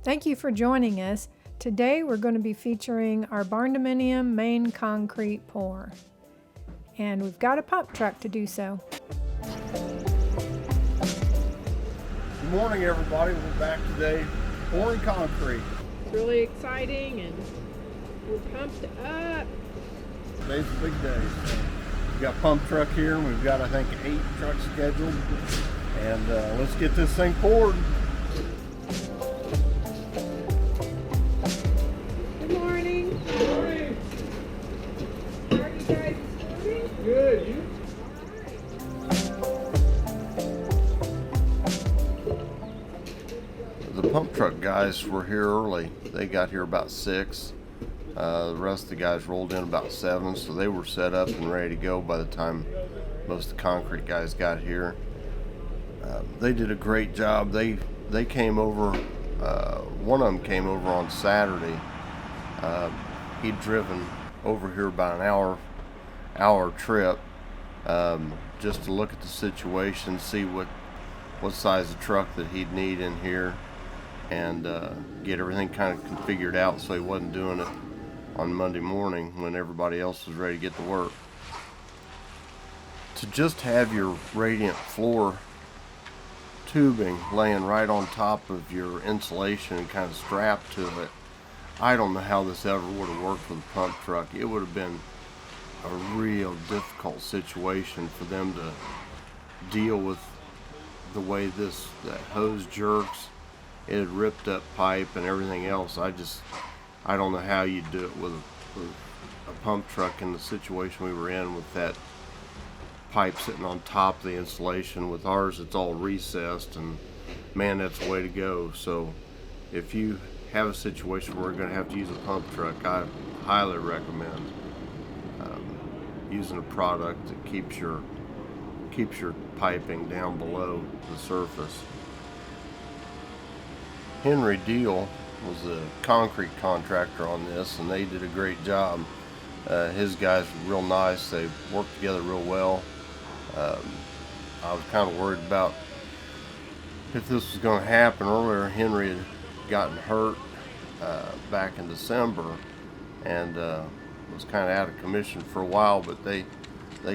Thank you for joining us. Today we're going to be featuring our Barndominium main concrete pour. And we've got a pump truck to do so. Good morning everybody, we're back today pouring concrete. It's really exciting and we're pumped up. Today's a big day. We've got pump truck here and we've got I think 8 trucks scheduled. And let's get this thing poured. Good morning. Good morning. How are you guys this morning? Good, you? The pump truck guys were here early. They got here about 6. The rest of the guys rolled in about 7, so they were set up and ready to go by the time most of the concrete guys got here. They did a great job. They came over. One of them came over on Saturday. He'd driven over here about an hour trip just to look at the situation, see what size of truck that he'd need in here, and get everything kind of configured out so he wasn't doing it on Monday morning when everybody else was ready to get to work. To just have your radiant floor tubing laying right on top of your insulation and kind of strapped to it, I don't know how this ever would have worked with a pump truck. It would have been a real difficult situation for them to deal with the way that hose jerks. It had ripped up pipe and everything else. I don't know how you'd do it with a pump truck in the situation we were in, with that pipe sitting on top of the insulation. With ours, it's all recessed, and man, that's the way to go. So if you have a situation where you're going to have to use a pump truck, I highly recommend using a product that keeps your piping down below the surface. Henry Deal was the concrete contractor on this, and they did a great job. His guys were real nice. They worked together real well. I was kind of worried about if this was going to happen. Earlier, Henry had gotten hurt back in December and was kind of out of commission for a while, but they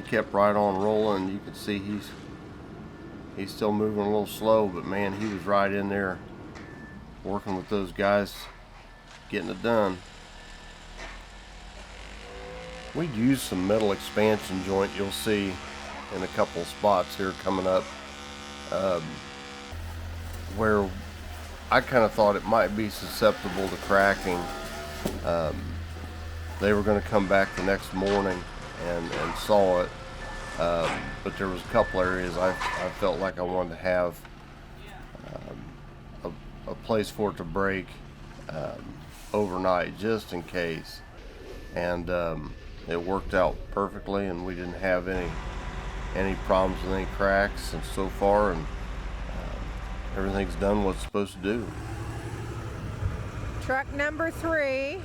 kept right on rolling. You can see he's still moving a little slow, but man, he was right in there working with those guys, getting it done. We'd use some metal expansion joint, you'll see in a couple spots here coming up, where I kind of thought it might be susceptible to cracking. They were going to come back the next morning and saw it, but there was a couple areas I felt like I wanted to have a place for it to break overnight, just in case. And it worked out perfectly, and we didn't have any problems with any cracks and so far, and everything's done what it's supposed to do. Truck number 3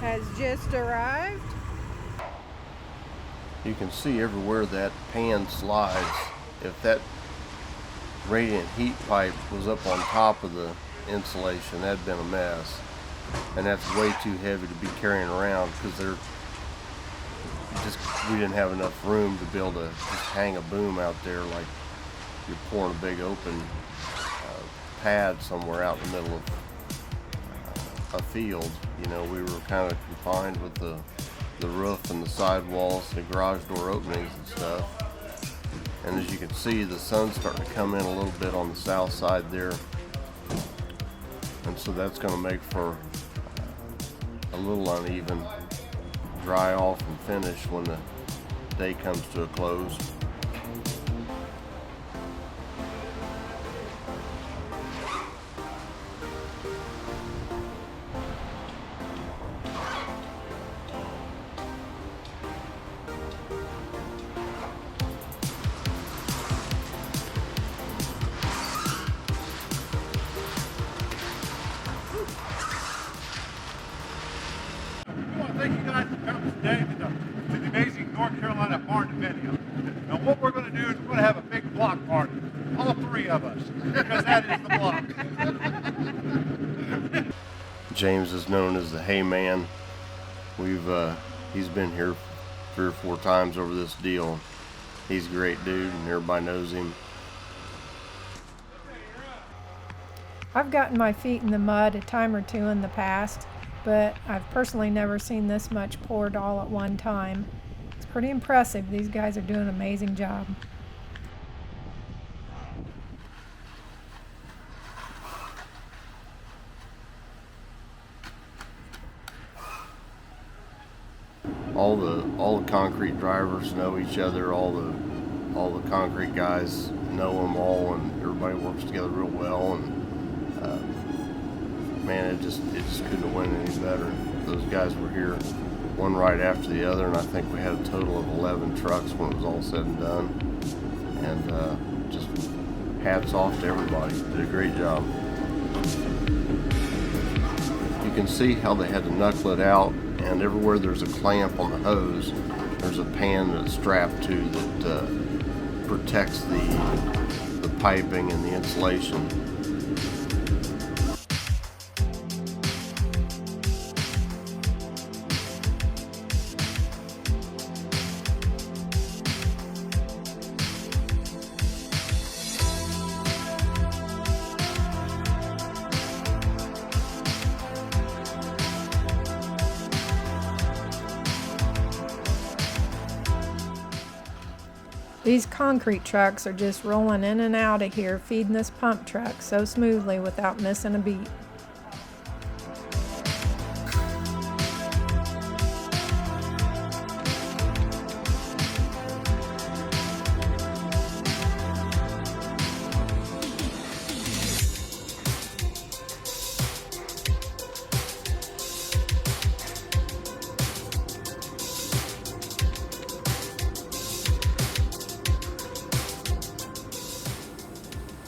has just arrived. You can see everywhere that pan slides. If that radiant heat pipe was up on top of the insulation, that'd been a mess. And that's way too heavy to be carrying around, because we didn't have enough room to be able to just hang a boom out there like you're pouring a big open pad somewhere out in the middle of a field. You know, we were kind of confined with the roof and the sidewalls, the garage door openings and stuff. And as you can see, the sun's starting to come in a little bit on the south side there, and so that's going to make for a little uneven dry off and finish when the day comes to a close. thank you guys for coming today to the amazing North Carolina Barndominium. And what we're going to do is we're going to have a big block party. All three of us, because that is the block. James is known as the Hay Man. He's been here 3 or 4 times over this deal. He's a great dude and everybody knows him. I've gotten my feet in the mud a time or two in the past, but I've personally never seen this much poured all at one time. It's pretty impressive. These guys are doing an amazing job. All the concrete drivers know each other. All the concrete guys know them all, and everybody works together real well. And man, it just couldn't have went any better. Those guys were here one right after the other, and I think we had a total of 11 trucks when it was all said and done. And just hats off to everybody. Did a great job. You can see how they had to knuckle it out. And everywhere there's a clamp on the hose, there's a pan that's strapped to that protects the piping and the insulation. These concrete trucks are just rolling in and out of here, feeding this pump truck so smoothly without missing a beat.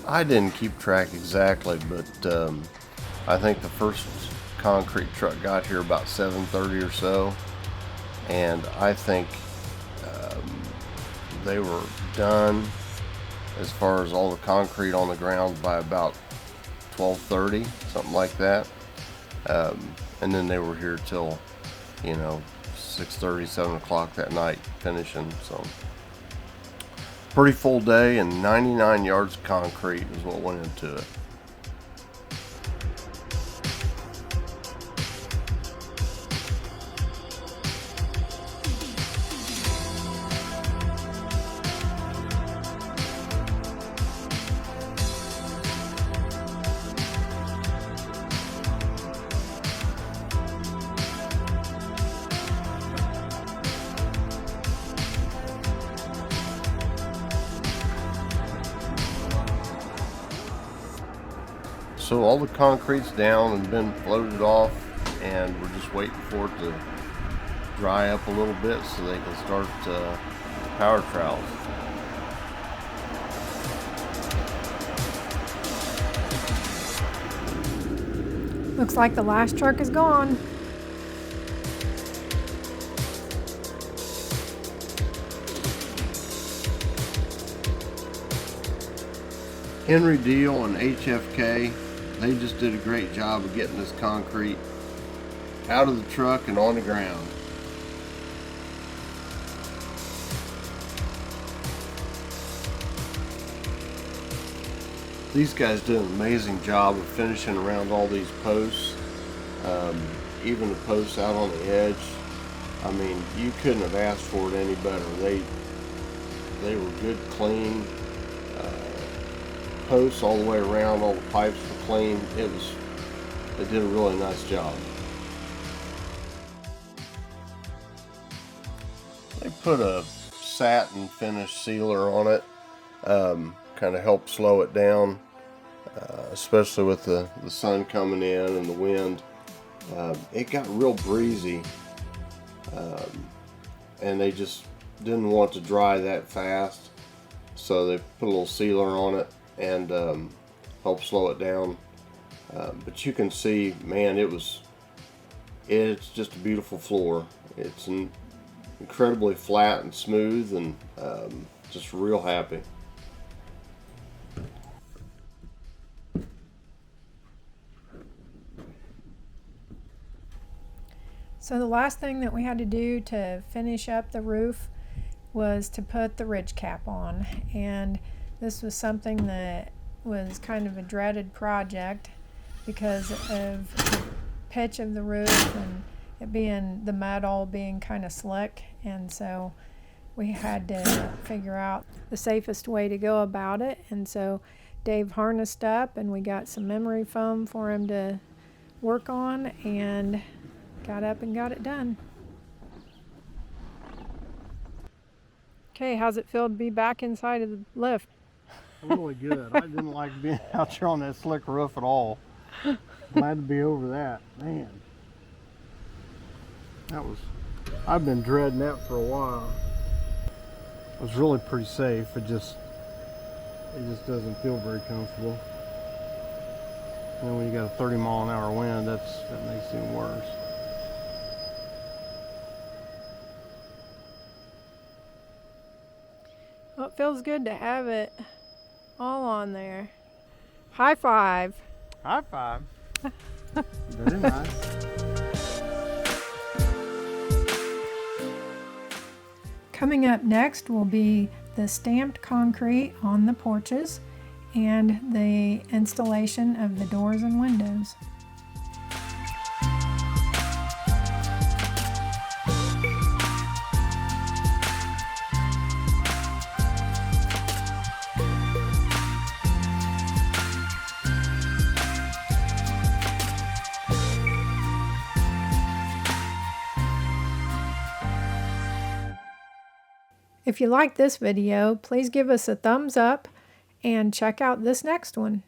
I didn't keep track exactly, but I think the first concrete truck got here about 7:30 or so, and I think they were done as far as all the concrete on the ground by about 12:30, something like that. And then they were here till 6:30, 7 o'clock that night finishing. So pretty full day, and 99 yards of concrete is what went into it. So all the concrete's down and been floated off, and we're just waiting for it to dry up a little bit so they can start power trowels. Looks like the last truck is gone. Henry Deal and HFK, they just did a great job of getting this concrete out of the truck and on the ground. These guys did an amazing job of finishing around all these posts, even the posts out on the edge. I mean, you couldn't have asked for it any better. They were good, clean posts all the way around. All the pipes were clean. They did a really nice job. They put a satin finish sealer on it, kind of help slow it down, especially with the sun coming in and the wind. It got real breezy, and they just didn't want to dry that fast, so they put a little sealer on it and help slow it down. But you can see, man, it was It's just a beautiful floor. It's incredibly flat and smooth, and just real happy. So the last thing that we had to do to finish up the roof was to put the ridge cap on, and this was something that was kind of a dreaded project because of the pitch of the roof and it being the mud all being kind of slick, and so we had to figure out the safest way to go about it. And so Dave harnessed up and we got some memory foam for him to work on and got up and got it done. Okay, how's it feel to be back inside of the lift? Really good. I didn't like being out there on that slick roof at all. Glad to be over that. Man, I've been dreading that for a while. It was really pretty safe. It just doesn't feel very comfortable. And then when you got a 30-mile-an-hour wind, that makes it even worse. Well, it feels good to have it all on there. High five. High five. Very nice. Coming up next will be the stamped concrete on the porches and the installation of the doors and windows. If you like this video, please give us a thumbs up and check out this next one.